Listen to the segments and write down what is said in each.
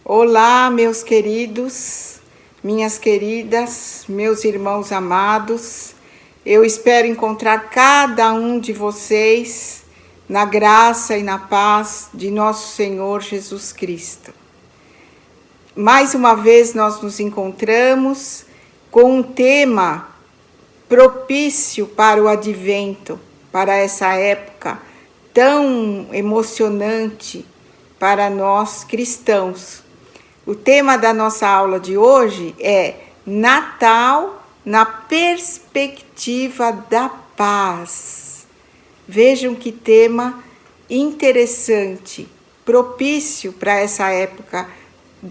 Olá, meus queridos, minhas queridas, meus irmãos amados. Eu espero encontrar cada um de vocês na graça e na paz de nosso Senhor Jesus Cristo. Mais uma vez nós nos encontramos com um tema propício para o advento, para essa época tão emocionante para nós cristãos. O tema da nossa aula de hoje é Natal na perspectiva da paz. Vejam que tema interessante, propício para essa época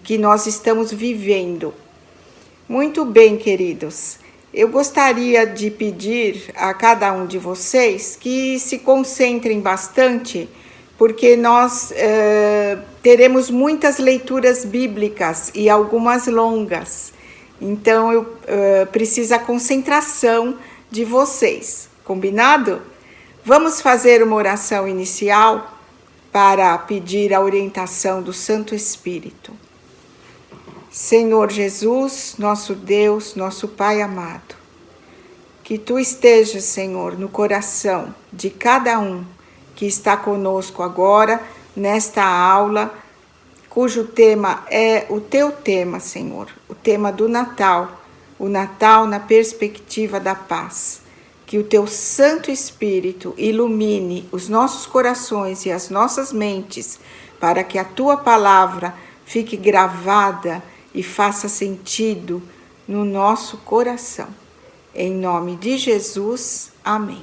que nós estamos vivendo. Muito bem, queridos. Eu gostaria de pedir a cada um de vocês que se concentrem bastante, porque nós teremos muitas leituras bíblicas e algumas longas. Então, eu preciso a concentração de vocês. Combinado? Vamos fazer uma oração inicial para pedir a orientação do Santo Espírito. Senhor Jesus, nosso Deus, nosso Pai amado, que Tu estejas, Senhor, no coração de cada um que está conosco agora, nesta aula, cujo tema é o Teu tema, Senhor, o tema do Natal, o Natal na perspectiva da paz. Que o Teu Santo Espírito ilumine os nossos corações e as nossas mentes, para que a Tua palavra fique gravada e faça sentido no nosso coração. Em nome de Jesus, amém.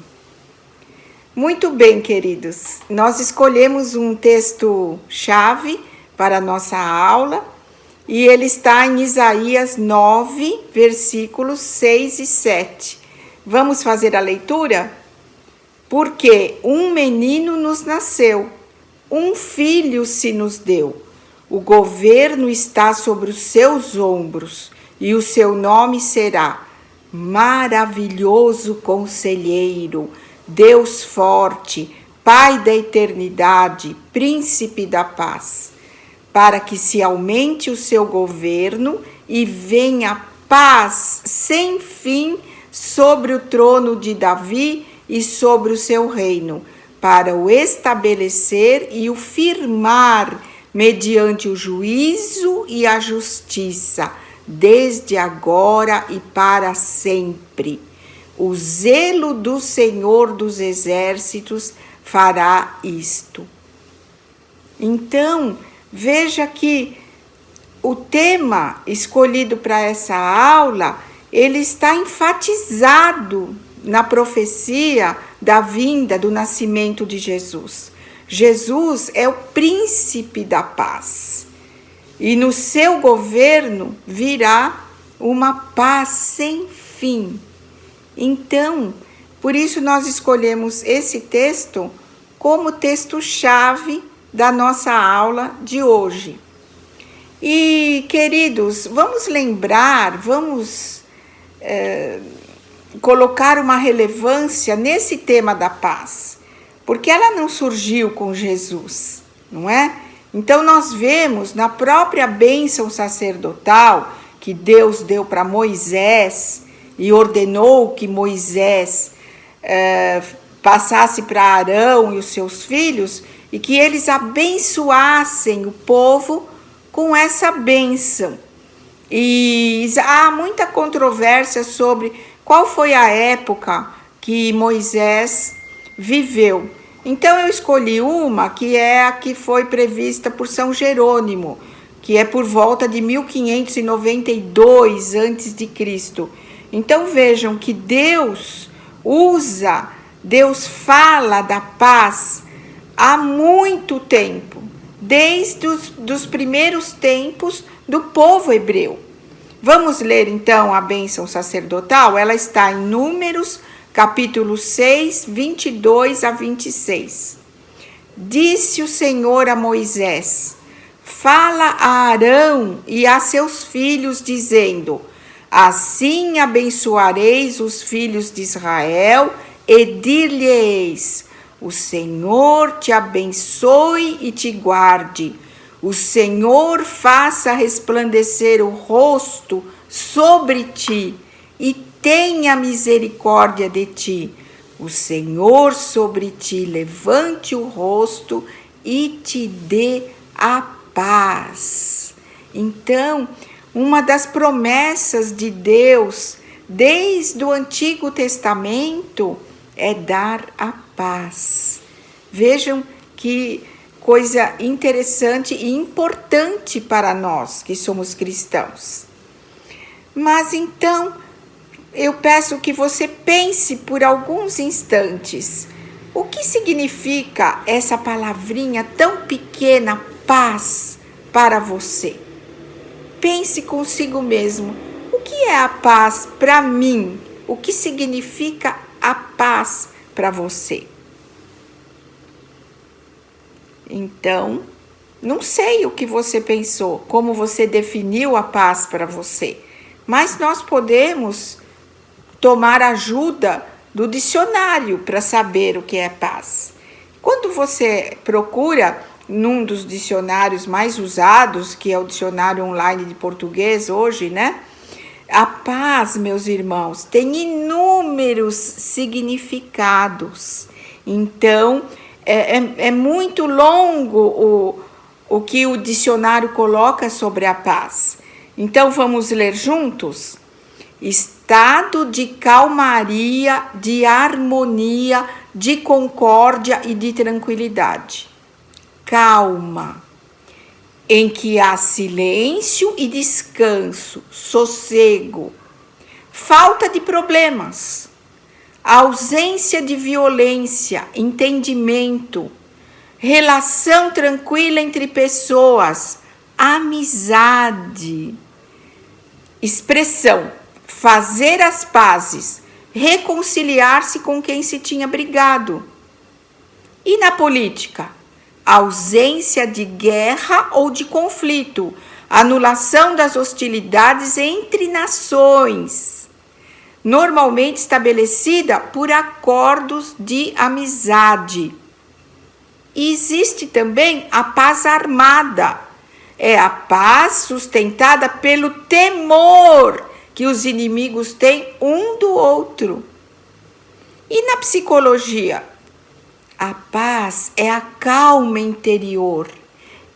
Muito bem, queridos, nós escolhemos um texto-chave para a nossa aula e ele está em Isaías 9, versículos 6 e 7. Vamos fazer a leitura? Porque um menino nos nasceu, um filho se nos deu. O governo está sobre os seus ombros e o seu nome será Maravilhoso Conselheiro, Deus Forte, Pai da Eternidade, Príncipe da Paz, para que se aumente o seu governo e venha paz sem fim sobre o trono de Davi e sobre o seu reino, para o estabelecer e o firmar mediante o juízo e a justiça, desde agora e para sempre. O zelo do Senhor dos Exércitos fará isto. Então, veja que o tema escolhido para essa aula, ele está enfatizado na profecia da vinda, do nascimento de Jesus. Jesus é o príncipe da paz. E no seu governo virá uma paz sem fim. Então, por isso nós escolhemos esse texto como texto-chave da nossa aula de hoje. E, queridos, vamos lembrar, vamos colocar uma relevância nesse tema da paz, porque ela não surgiu com Jesus, não é? Então, nós vemos na própria bênção sacerdotal que Deus deu para Moisés e ordenou que Moisés passasse para Arão e os seus filhos e que eles abençoassem o povo com essa bênção. E há muita controvérsia sobre qual foi a época que Moisés viveu. Então eu escolhi uma que é a que foi prevista por São Jerônimo, que é por volta de 1592 a.C. Então vejam que Deus fala da paz há muito tempo, desde os primeiros tempos do povo hebreu. Vamos ler então a bênção sacerdotal? Ela está em Números, capítulo 6, 22 a 26. Disse o Senhor a Moisés: fala a Arão e a seus filhos, dizendo: assim abençoareis os filhos de Israel e dir-lhes: o Senhor te abençoe e te guarde. O Senhor faça resplandecer o rosto sobre ti e tenha misericórdia de ti. O Senhor sobre ti levante o rosto e te dê a paz. Então, uma das promessas de Deus, desde o Antigo Testamento, é dar a paz. Vejam que coisa interessante e importante para nós que somos cristãos. Mas então, eu peço que você pense por alguns instantes. O que significa essa palavrinha tão pequena, paz, para você? Pense consigo mesmo. O que é a paz para mim? O que significa a paz para você? Então, não sei o que você pensou, como você definiu a paz para você, mas nós podemos tomar ajuda do dicionário para saber o que é paz. Quando você procura num dos dicionários mais usados, que é o dicionário online de português hoje, né? A paz, meus irmãos, tem inúmeros significados. Então, é muito longo o que o dicionário coloca sobre a paz. Então, vamos ler juntos? Estado de calmaria, de harmonia, de concórdia e de tranquilidade. Calma, em que há silêncio e descanso, sossego, falta de problemas, ausência de violência, entendimento, relação tranquila entre pessoas, amizade, expressão, fazer as pazes, reconciliar-se com quem se tinha brigado. E na política? Ausência de guerra ou de conflito, anulação das hostilidades entre nações, normalmente estabelecida por acordos de amizade. E existe também a paz armada. É a paz sustentada pelo temor que os inimigos têm um do outro. E na psicologia? A paz é a calma interior,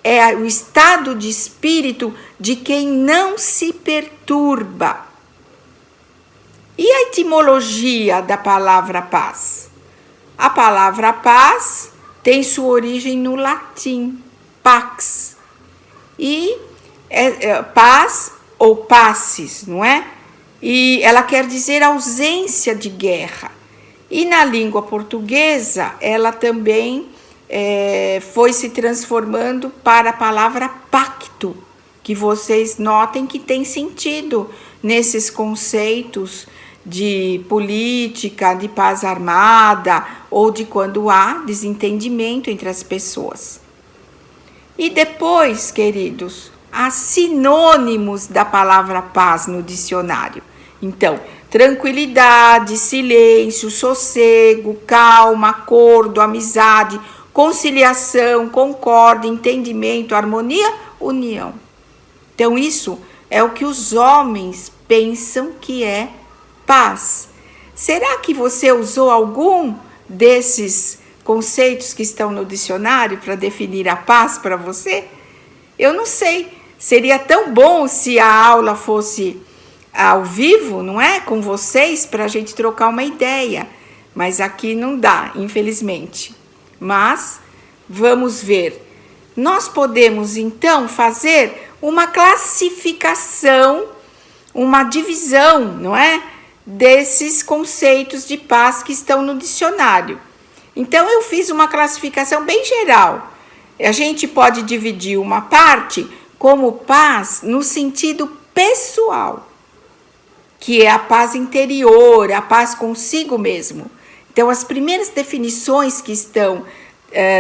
é o estado de espírito de quem não se perturba. E a etimologia da palavra paz? A palavra paz tem sua origem no latim, pax. E paz ou passes, não é? E ela quer dizer ausência de guerra. E na língua portuguesa, ela também foi se transformando para a palavra pacto, que vocês notem que tem sentido nesses conceitos de política, de paz armada, ou de quando há desentendimento entre as pessoas. E depois, queridos, há sinônimos da palavra paz no dicionário. Então, tranquilidade, silêncio, sossego, calma, acordo, amizade, conciliação, concórdia, entendimento, harmonia, união. Então, isso é o que os homens pensam que é paz. Será que você usou algum desses conceitos que estão no dicionário para definir a paz para você? Eu não sei. Seria tão bom se a aula fosse ao vivo, não é? Com vocês, para a gente trocar uma ideia. Mas aqui não dá, infelizmente. Mas vamos ver. Nós podemos, então, fazer uma classificação, uma divisão, não é? Desses conceitos de paz que estão no dicionário. Então, eu fiz uma classificação bem geral. A gente pode dividir uma parte como paz no sentido pessoal, que é a paz interior, a paz consigo mesmo. Então, as primeiras definições que estão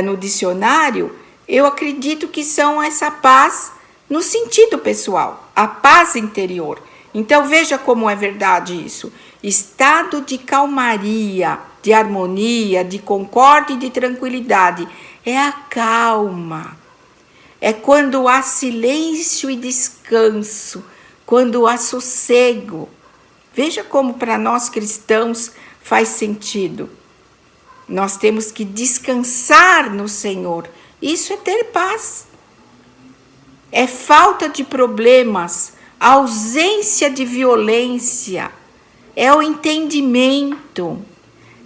no dicionário, eu acredito que são essa paz no sentido pessoal, a paz interior. Então, veja como é verdade isso. Estado de calmaria, de harmonia, de concórdia e de tranquilidade. É a calma. é quando há silêncio e descanso, quando há sossego. Veja como para nós cristãos faz sentido. Nós temos que descansar no Senhor. Isso é ter paz. É falta de problemas, ausência de violência, é o entendimento,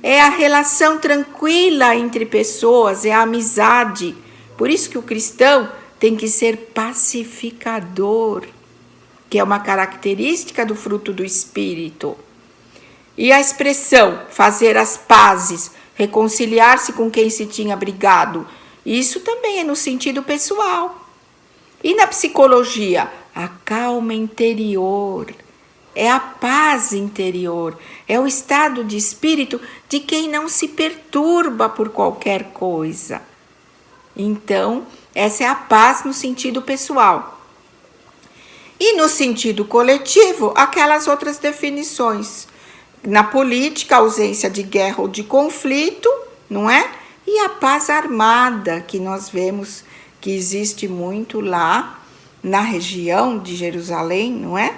é a relação tranquila entre pessoas, é a amizade. Por isso que o cristão tem que ser pacificador, que é uma característica do fruto do Espírito. E a expressão fazer as pazes, reconciliar-se com quem se tinha brigado, isso também é no sentido pessoal. E na psicologia, a calma interior, é a paz interior, é o estado de espírito de quem não se perturba por qualquer coisa. Então, essa é a paz no sentido pessoal. E no sentido coletivo, aquelas outras definições. Na política, a ausência de guerra ou de conflito, não é? E a paz armada, que nós vemos que existe muito lá na região de Jerusalém, não é?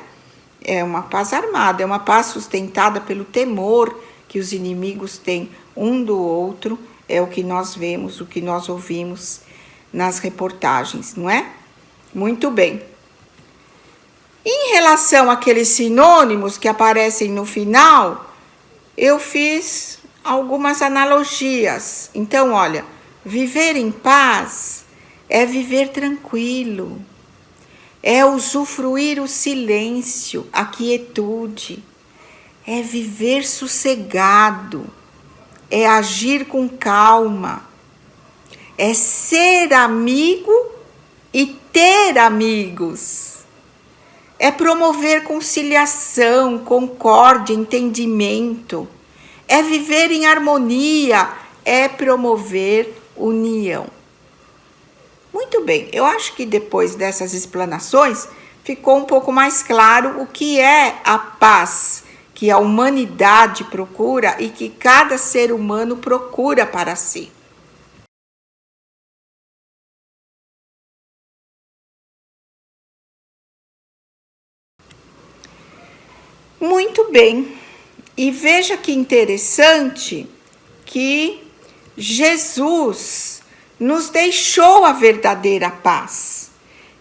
É uma paz armada, é uma paz sustentada pelo temor que os inimigos têm um do outro, é o que nós vemos, o que nós ouvimos nas reportagens, não é? Muito bem. Em relação àqueles sinônimos que aparecem no final, eu fiz algumas analogias. Então, olha, viver em paz é viver tranquilo, é usufruir o silêncio, a quietude, é viver sossegado, é agir com calma, é ser amigo e ter amigos, é promover conciliação, concórdia, entendimento, é viver em harmonia, é promover união. Muito bem, eu acho que depois dessas explanações ficou um pouco mais claro o que é a paz que a humanidade procura e que cada ser humano procura para si. Muito bem, e veja que interessante que Jesus nos deixou a verdadeira paz.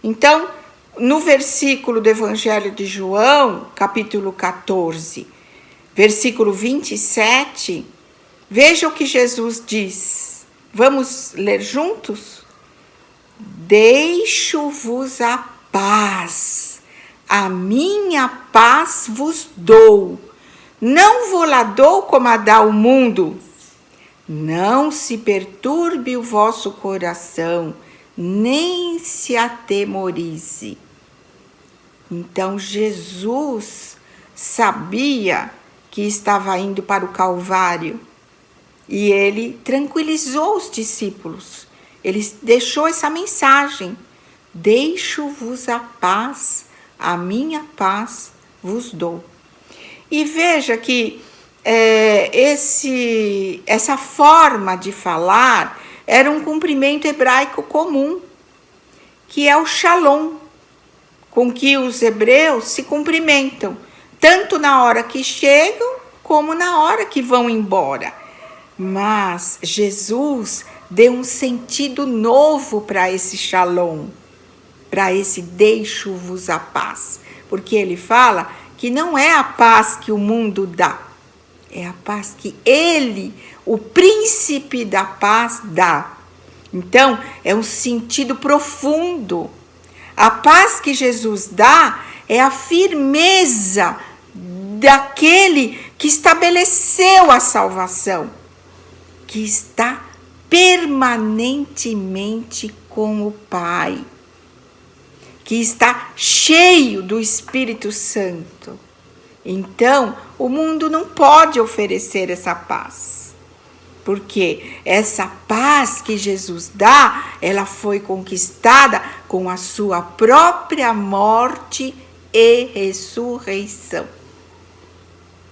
Então, no versículo do Evangelho de João, capítulo 14, versículo 27, veja o que Jesus diz. Vamos ler juntos? Deixo-vos a paz, a minha paz vos dou. Não vou lá dou como a dá o mundo. Não se perturbe o vosso coração, nem se atemorize. Então Jesus sabia que estava indo para o Calvário e ele tranquilizou os discípulos. Ele deixou essa mensagem: deixo-vos a paz, a minha paz vos dou. E veja que essa forma de falar era um cumprimento hebraico comum, que é o shalom, com que os hebreus se cumprimentam, tanto na hora que chegam, como na hora que vão embora. Mas Jesus deu um sentido novo para esse shalom, para esse deixo-vos a paz, porque ele fala que não é a paz que o mundo dá, é a paz que ele, o príncipe da paz, dá. Então, é um sentido profundo. A paz que Jesus dá é a firmeza daquele que estabeleceu a salvação, que está permanentemente com o Pai, que está cheio do Espírito Santo. Então, o mundo não pode oferecer essa paz, porque essa paz que Jesus dá, ela foi conquistada com a sua própria morte e ressurreição.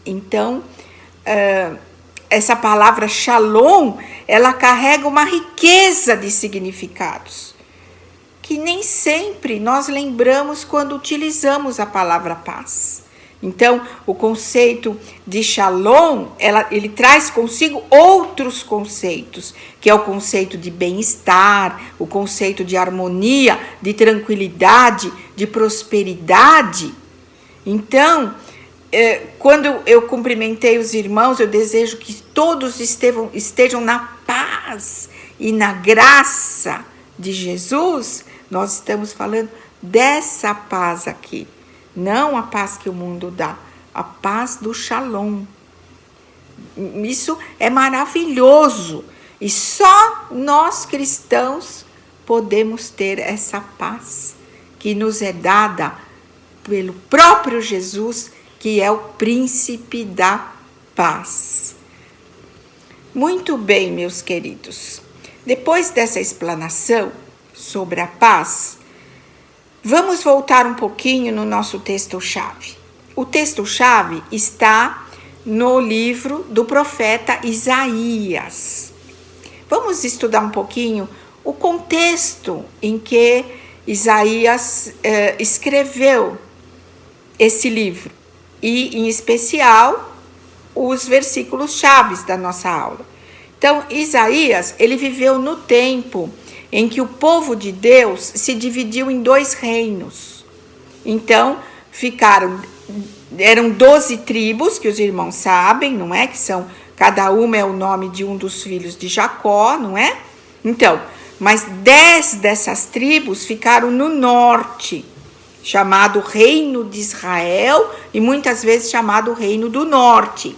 Então, essa palavra shalom, ela carrega uma riqueza de significados. que nem sempre nós lembramos quando utilizamos a palavra paz. Então, o conceito de shalom, ele traz consigo outros conceitos, que é o conceito de bem-estar, o conceito de harmonia, de tranquilidade, de prosperidade. Então, quando eu cumprimentei os irmãos, eu desejo que todos estejam na paz e na graça de Jesus. Nós estamos falando dessa paz aqui. Não a paz que o mundo dá, a paz do shalom. Isso é maravilhoso. E só nós cristãos podemos ter essa paz que nos é dada pelo próprio Jesus, que é o príncipe da paz. Muito bem, meus queridos. Depois dessa explanação sobre a paz, vamos voltar um pouquinho no nosso texto-chave. O texto-chave está no livro do profeta Isaías. Vamos estudar um pouquinho o contexto em que Isaías escreveu esse livro e, em especial, os versículos chaves da nossa aula. Então, Isaías, ele viveu no tempo em que o povo de Deus se dividiu em 2 reinos. Então, eram 12 tribos, que os irmãos sabem, não é? Que são, cada uma é o nome de um dos filhos de Jacó, não é? Então, mas 10 dessas tribos ficaram no norte, chamado Reino de Israel, e muitas vezes chamado Reino do Norte.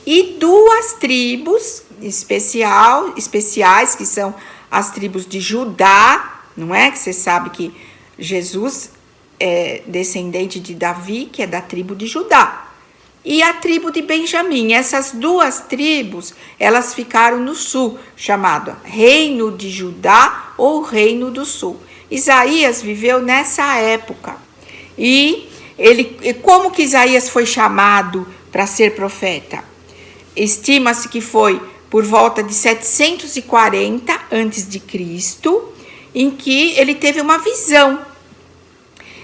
E 2 tribos especiais, que são as tribos de Judá, não é? Que você sabe que Jesus é descendente de Davi, que é da tribo de Judá. E a tribo de Benjamim. Essas 2 tribos, elas ficaram no sul, chamado Reino de Judá ou Reino do Sul. Isaías viveu nessa época. E como que Isaías foi chamado para ser profeta? Estima-se que foi por volta de 740 a.C., em que ele teve uma visão.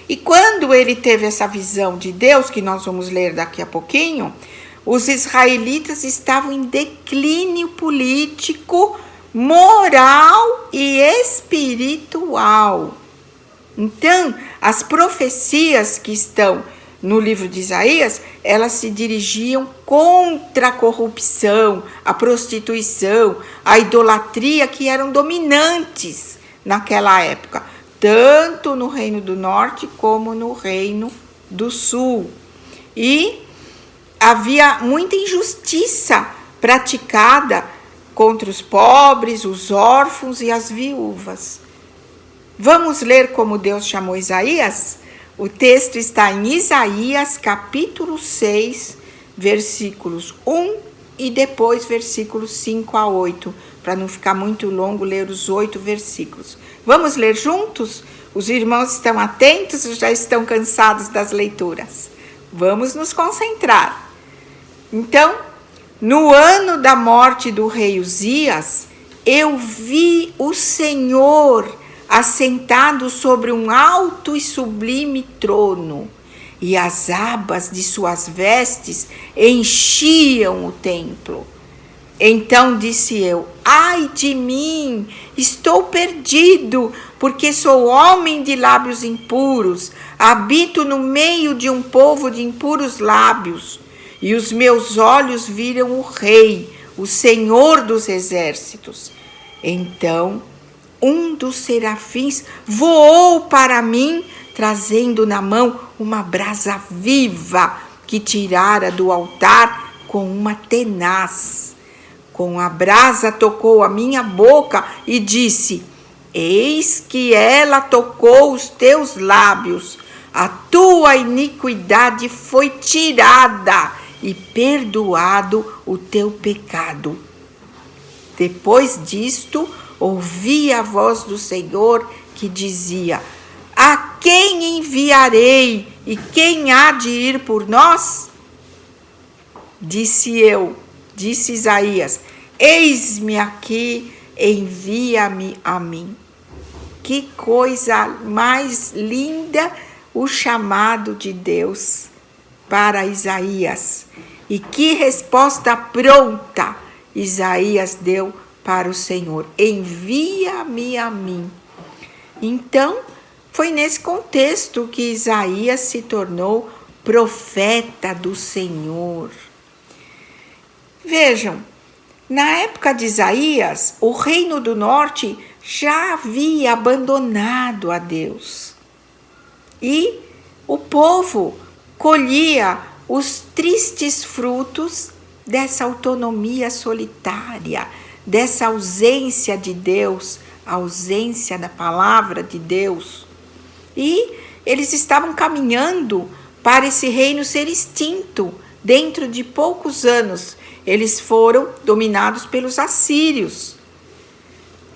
E quando ele teve essa visão de Deus, que nós vamos ler daqui a pouquinho, os israelitas estavam em declínio político, moral e espiritual. Então, as profecias que estão no livro de Isaías, elas se dirigiam contra a corrupção, a prostituição, a idolatria, que eram dominantes naquela época, tanto no Reino do Norte como no Reino do Sul. E havia muita injustiça praticada contra os pobres, os órfãos e as viúvas. Vamos ler como Deus chamou Isaías? O texto está em Isaías, capítulo 6, versículos 1 e depois versículos 5 a 8. Para não ficar muito longo, ler os 8 versículos. Vamos ler juntos? Os irmãos estão atentos ou já estão cansados das leituras? Vamos nos concentrar. Então, no ano da morte do rei Uzias, eu vi o Senhor assentado sobre um alto e sublime trono, e as abas de suas vestes enchiam o templo. Então disse eu: ai de mim, estou perdido, porque sou homem de lábios impuros, habito no meio de um povo de impuros lábios, e os meus olhos viram o Rei, o Senhor dos exércitos. Então um dos serafins voou para mim, trazendo na mão uma brasa viva que tirara do altar com uma tenaz. Com a brasa tocou a minha boca e disse: eis que ela tocou os teus lábios, a tua iniquidade foi tirada e perdoado o teu pecado. Depois disto, ouvi a voz do Senhor que dizia: a quem enviarei e quem há de ir por nós? Disse Isaías: eis-me aqui, envia-me a mim. Que coisa mais linda o chamado de Deus para Isaías. E que resposta pronta Isaías deu para o Senhor: envia-me a mim. Então, foi nesse contexto que Isaías se tornou profeta do Senhor. Vejam, na época de Isaías, o reino do norte já havia abandonado a Deus. E o povo colhia os tristes frutos dessa autonomia solitária, dessa ausência de Deus, a ausência da palavra de Deus. E eles estavam caminhando para esse reino ser extinto. Dentro de poucos anos, eles foram dominados pelos assírios.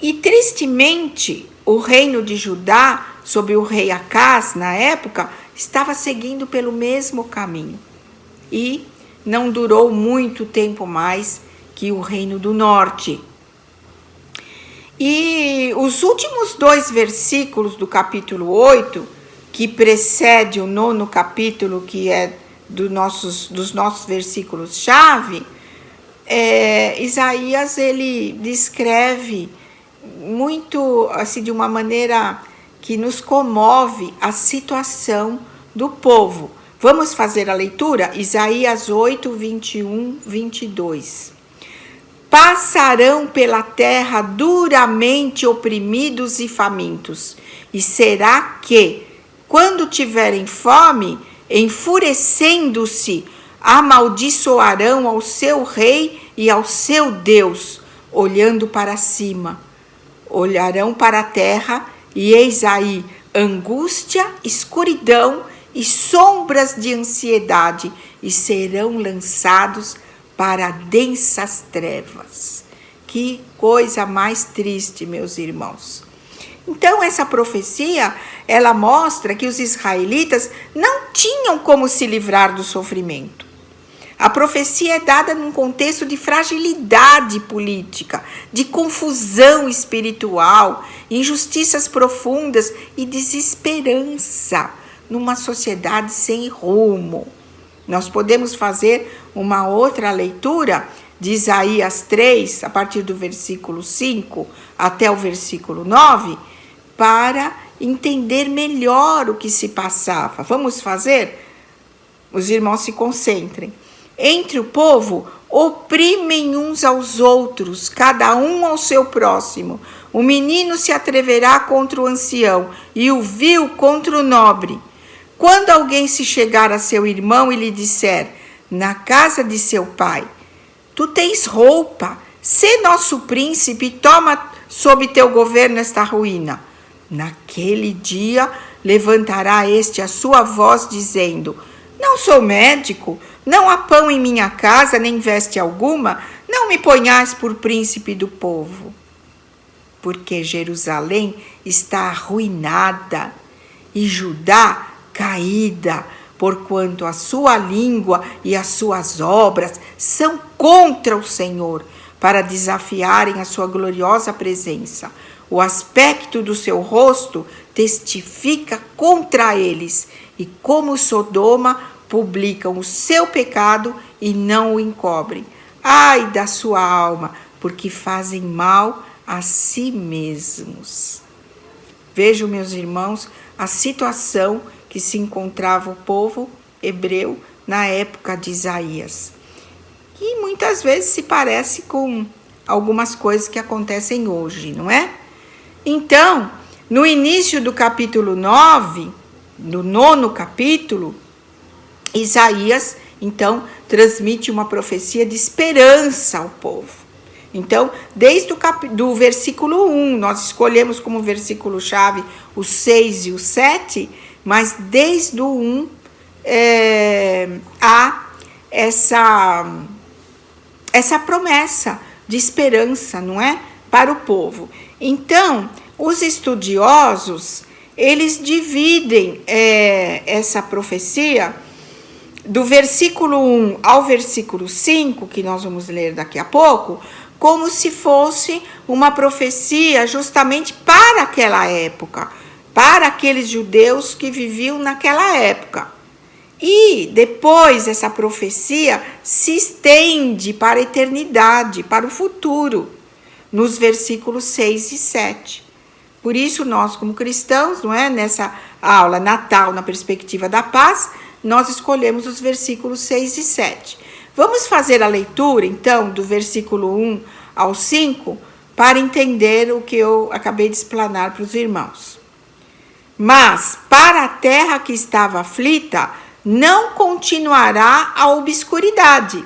E tristemente, o reino de Judá, sob o rei Acás, na época, estava seguindo pelo mesmo caminho. E não durou muito tempo mais que o reino do norte. E os últimos 2 versículos do capítulo 8, que precede o 9º capítulo, que é dos nossos versículos-chave, Isaías ele descreve muito, assim, de uma maneira que nos comove a situação do povo. Vamos fazer a leitura? Isaías 8, 21, 22. Passarão pela terra duramente oprimidos e famintos, e será que, quando tiverem fome, enfurecendo-se, amaldiçoarão ao seu rei e ao seu Deus, olhando para cima. Olharão para a terra, e eis aí angústia, escuridão e sombras de ansiedade, e serão lançados para densas trevas. Que coisa mais triste, meus irmãos. Então, essa profecia, ela mostra que os israelitas não tinham como se livrar do sofrimento. A profecia é dada num contexto de fragilidade política, de confusão espiritual, injustiças profundas e desesperança numa sociedade sem rumo. Nós podemos fazer uma outra leitura de Isaías 3, a partir do versículo 5 até o versículo 9, para entender melhor o que se passava. Vamos fazer? Os irmãos se concentrem. Entre o povo, oprimem uns aos outros, cada um ao seu próximo. O menino se atreverá contra o ancião, e o vil contra o nobre. Quando alguém se chegar a seu irmão e lhe disser, na casa de seu pai, tu tens roupa, sê nosso príncipe e toma sob teu governo esta ruína. Naquele dia levantará este a sua voz, dizendo, não sou médico, não há pão em minha casa, nem veste alguma, não me ponhais por príncipe do povo. Porque Jerusalém está arruinada e Judá caída, porquanto a sua língua e as suas obras são contra o Senhor, para desafiarem a sua gloriosa presença. O aspecto do seu rosto testifica contra eles, e como Sodoma publicam o seu pecado e não o encobrem. Ai da sua alma, porque fazem mal a si mesmos. Vejam, meus irmãos, a situação que se encontrava o povo hebreu na época de Isaías, que muitas vezes se parece com algumas coisas que acontecem hoje, não é? Então, no início do capítulo 9, no 9º capítulo, Isaías, então, transmite uma profecia de esperança ao povo. Então, desde do versículo 1, nós escolhemos como versículo-chave o 6 e o 7, mas desde o 1 há essa promessa de esperança, não é? Para o povo. Então, os estudiosos, eles dividem essa profecia do versículo 1 ao versículo 5, que nós vamos ler daqui a pouco, como se fosse uma profecia justamente para aquela época, para aqueles judeus que viviam naquela época. E depois essa profecia se estende para a eternidade, para o futuro, nos versículos 6 e 7. Por isso nós, como cristãos, não é, nessa aula Natal na perspectiva da paz, nós escolhemos os versículos 6 e 7. Vamos fazer a leitura, então, do versículo 1 ao 5, para entender o que eu acabei de explanar para os irmãos. Mas, para a terra que estava aflita, não continuará a obscuridade.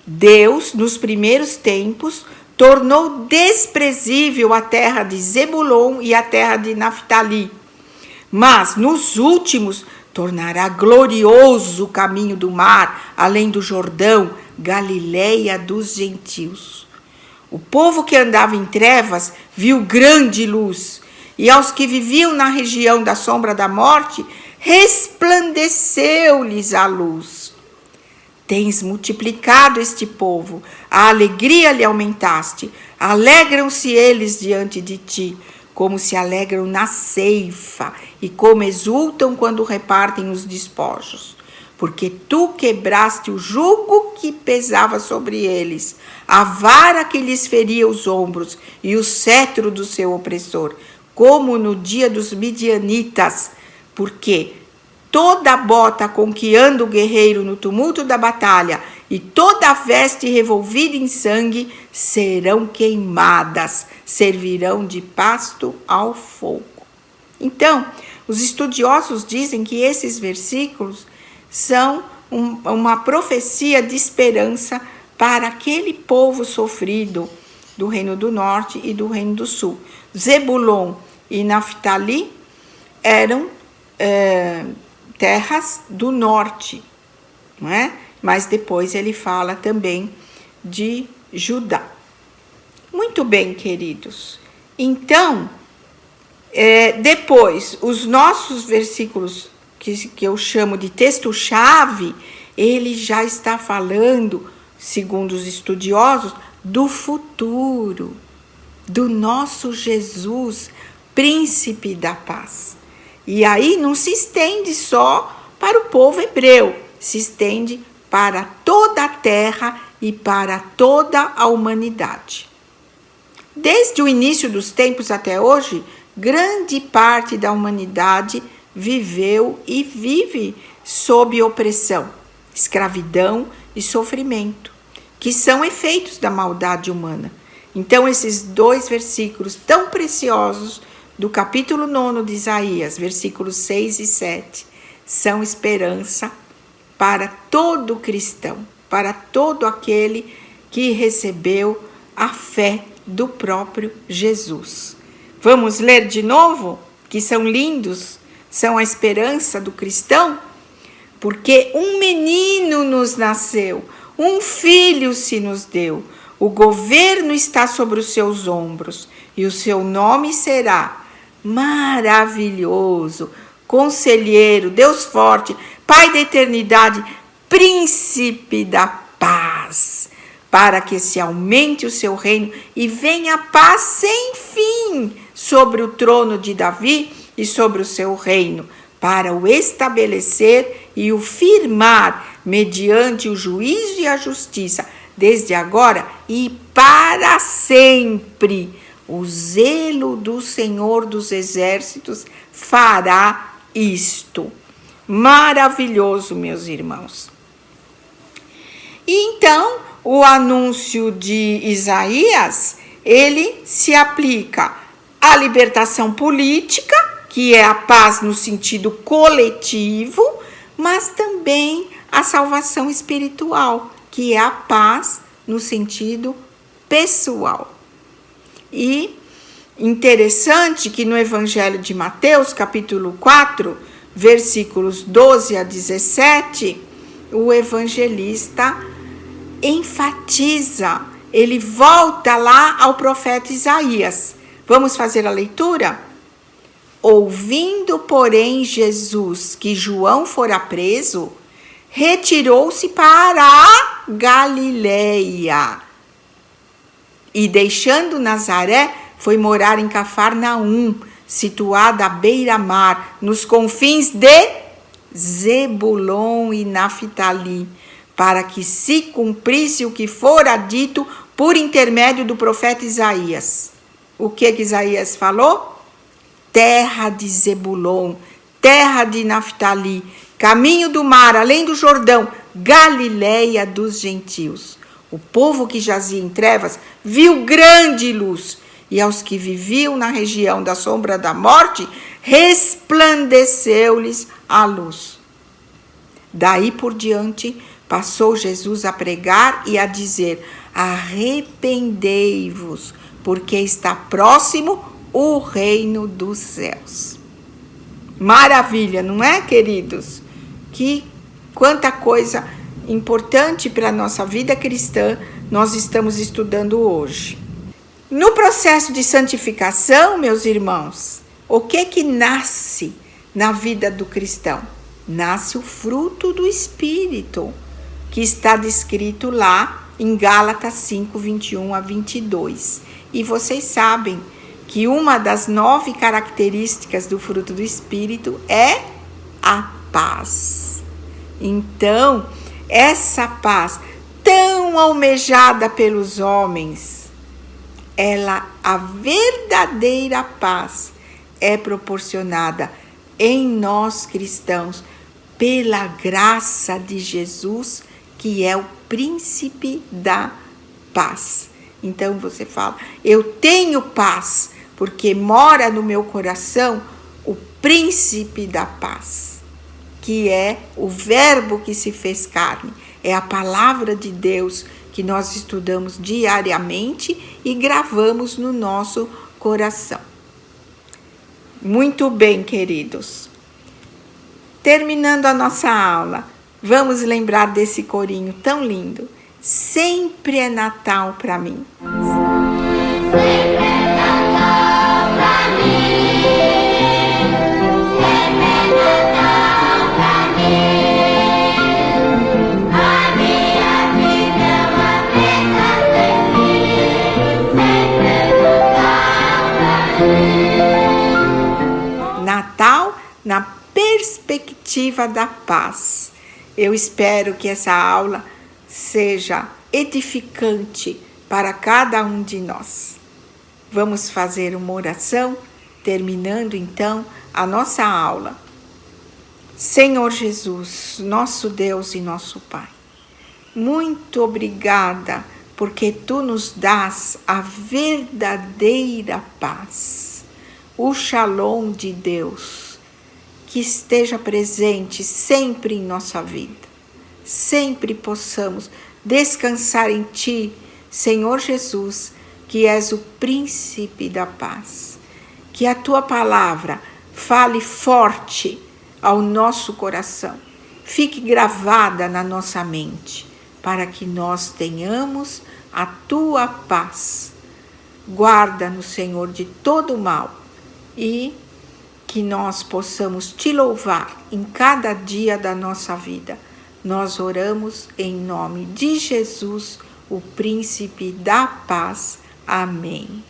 Deus, nos primeiros tempos, tornou desprezível a terra de Zebulon e a terra de Naftali. Mas, nos últimos, tornará glorioso o caminho do mar, além do Jordão, Galileia dos gentios. O povo que andava em trevas viu grande luz, e aos que viviam na região da sombra da morte, resplandeceu-lhes a luz. Tens multiplicado este povo, a alegria lhe aumentaste, alegram-se eles diante de ti, como se alegram na ceifa, e como exultam quando repartem os despojos. Porque tu quebraste o jugo que pesava sobre eles, a vara que lhes feria os ombros, e o cetro do seu opressor, como no dia dos midianitas, porque toda a bota com que anda o guerreiro no tumulto da batalha e toda a veste revolvida em sangue serão queimadas, servirão de pasto ao fogo. Então, os estudiosos dizem que esses versículos são uma profecia de esperança para aquele povo sofrido do Reino do Norte e do Reino do Sul. Zebulon e Naftali eram terras do norte, não é? Mas depois ele fala também de Judá. Muito bem, queridos. Então, depois, os nossos versículos, que eu chamo de texto-chave, ele já está falando, segundo os estudiosos, do futuro, do nosso Jesus, príncipe da paz. E aí não se estende só para o povo hebreu, se estende para toda a terra e para toda a humanidade. Desde o início dos tempos até hoje, grande parte da humanidade viveu e vive sob opressão, escravidão e sofrimento, que são efeitos da maldade humana. Então, esses dois versículos tão preciosos do capítulo 9 de Isaías, versículos 6 e 7, são esperança para todo cristão, para todo aquele que recebeu a fé do próprio Jesus. Vamos ler de novo, que são lindos, são a esperança do cristão? Porque um menino nos nasceu, um filho se nos deu, o governo está sobre os seus ombros, e o seu nome será Maravilhoso, Conselheiro, Deus Forte, Pai da Eternidade, Príncipe da Paz, para que se aumente o seu reino e venha a paz sem fim sobre o trono de Davi e sobre o seu reino, para o estabelecer e o firmar mediante o juízo e a justiça, desde agora e para sempre. O zelo do Senhor dos Exércitos fará isto. Maravilhoso, meus irmãos. E então, o anúncio de Isaías, ele se aplica à libertação política, que é a paz no sentido coletivo, mas também à salvação espiritual, que é a paz no sentido pessoal. E interessante que no Evangelho de Mateus, capítulo 4, versículos 12 a 17, o evangelista enfatiza, ele volta lá ao profeta Isaías. Vamos fazer a leitura? Ouvindo, porém, Jesus que João fora preso, retirou-se para a Galileia. E deixando Nazaré, foi morar em Cafarnaum, situada à beira-mar, nos confins de Zebulon e Naftali, para que se cumprisse o que fora dito por intermédio do profeta Isaías. O que Isaías falou? Terra de Zebulon, terra de Naftali, caminho do mar, além do Jordão, Galileia dos gentios. O povo que jazia em trevas viu grande luz, e aos que viviam na região da sombra da morte, resplandeceu-lhes a luz. Daí por diante, passou Jesus a pregar e a dizer: arrependei-vos, porque está próximo o reino dos céus. Maravilha, não é, queridos? Quanta coisa importante para a nossa vida cristã nós estamos estudando hoje. No processo de santificação, meus irmãos, o que nasce na vida do cristão? Nasce o fruto do Espírito, que está descrito lá em Gálatas 5, 21 a 22. E vocês sabem que uma das 9 características do fruto do Espírito é a paz. Então, essa paz tão almejada pelos homens, a verdadeira paz é proporcionada em nós cristãos pela graça de Jesus, que é o príncipe da paz. Então você fala: eu tenho paz, porque mora no meu coração o príncipe da paz, que é o verbo que se fez carne, é a palavra de Deus que nós estudamos diariamente e gravamos no nosso coração. Muito bem, queridos. Terminando a nossa aula, vamos lembrar desse corinho tão lindo. Sempre é Natal para mim. Sempre é Natal pra mim. Sempre é Natal pra mim. A minha vida é uma festa sem fim. Sempre é Natal pra mim. Natal na perspectiva da paz. Eu espero que essa aula seja edificante para cada um de nós. Vamos fazer uma oração, terminando então a nossa aula. Senhor Jesus, nosso Deus e nosso Pai, muito obrigada porque Tu nos dás a verdadeira paz, o Shalom de Deus, que esteja presente sempre em nossa vida. Sempre possamos descansar em Ti, Senhor Jesus, que és o príncipe da paz. Que a Tua palavra fale forte ao nosso coração, fique gravada na nossa mente, para que nós tenhamos a Tua paz. Guarda-nos, Senhor, de todo mal e que nós possamos Te louvar em cada dia da nossa vida. Nós oramos em nome de Jesus, o príncipe da paz. Amém.